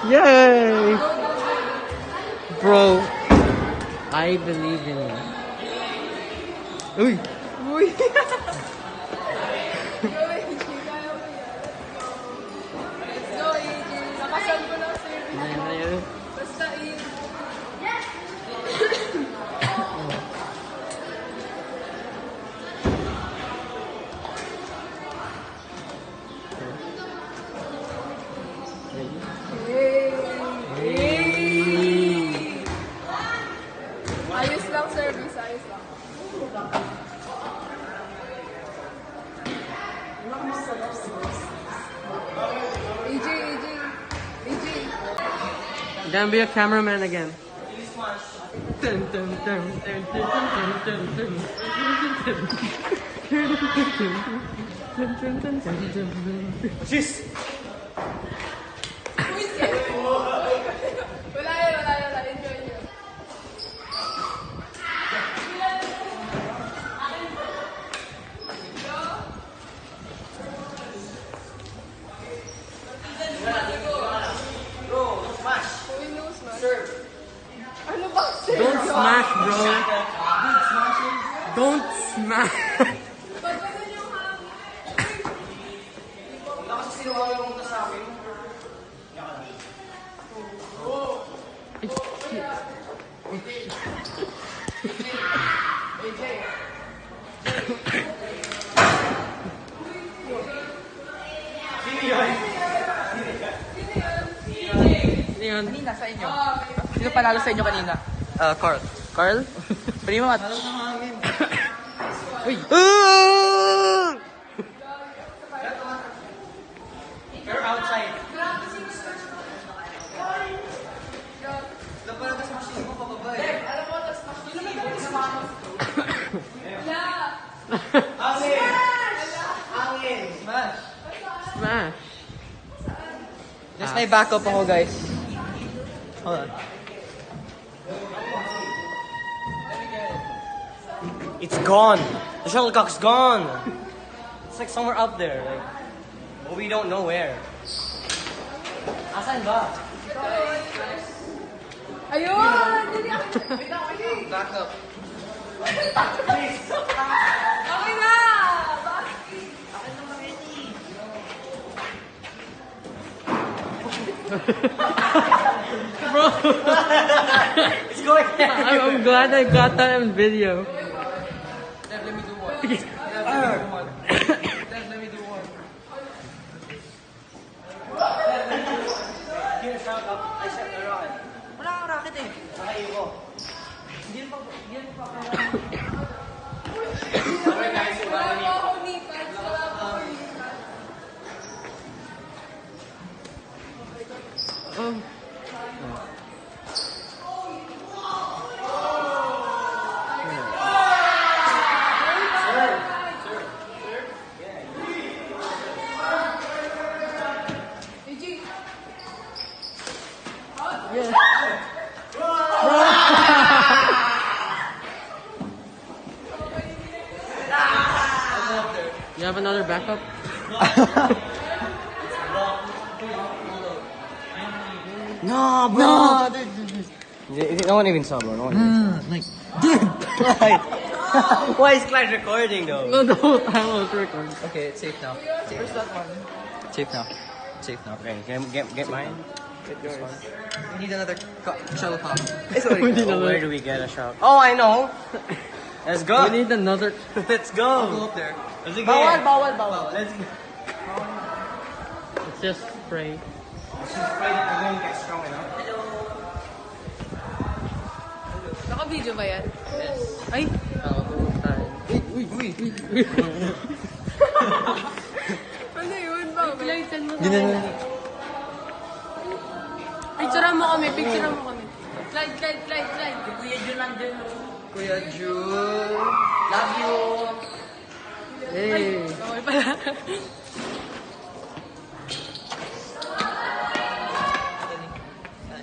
Yay! Bro, I believe in you. Uy! Uy! Nakasan ko lang sa'yo. Basta ayos lang, service. Ayos lang. AJ. You're gonna be a cameraman again. Jeez! Wala yun. Enjoy nyo. Uy, no smash. Ano ba? Don't smash, bro. Don't smash. Pag ganun yung hangin. Wala kasi sinuha yung sa akin. Yan. Kanina sa inyo. Sino panalo sa inyo kanina? Carl. Carl? Pwede mo Uy! Pero outside. Dapat na sa machine mo pababa eh. Alam mo, tas machine. Hangin! Smash! Smash. Just may backup ako, guys. Hold on. It's gone! The shuttlecock's gone! It's like somewhere out there. Like, but we don't know where. Asan ba? Ayun! Backup. Okay na! Bro, It's going there! I'm glad I got that on video. Let me do one. Let me do one. Here, shout out. I set the rocket. Wala kang racket eh. Nakayo ko. Wala mo akong nipan. Wala mo akong nipan. Oh. AJ. You have another backup? No, bro! No one even saw, bro. No one even saw. Why is Clyde recording though? No, I was recording. Okay, it's safe now. Where's that one? Safe now. Safe now. Okay, get mine. Get yours. We need another shuttlecock. We need Oh, where another. do we get a shot? Oh, I know. Let's go. We need another. Let's I'll go. go up there. Let's go. Bawal. Let's go. It's just spray. Let's just pray that we're going to get strong enough. Naka-video ba yan? Yes. Ay! Uy. Ano yun ba? Lighten mo Yun na. Picturean mo kami. Slide. Kuya Jun nandun. Kuya Jun. Love you. Hey. Bawal pala.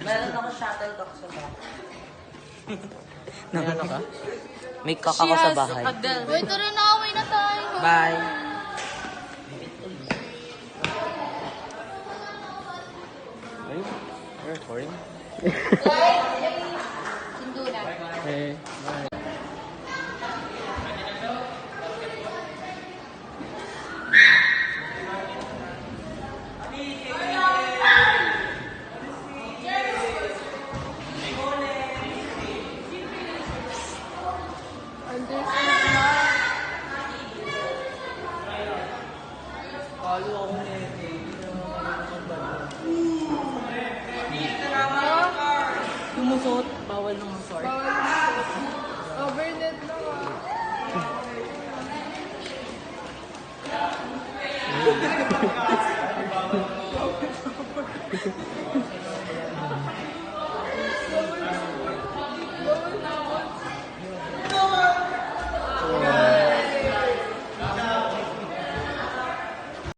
Meron ako shuttlecock sa bahay. Ano ka? May cock ako sa bahay. Wait, tara na. Away na tayo. Bye. recording? Hindi na. Okay, bye. Lumusot, bawal ng sorry. Overnet na nga.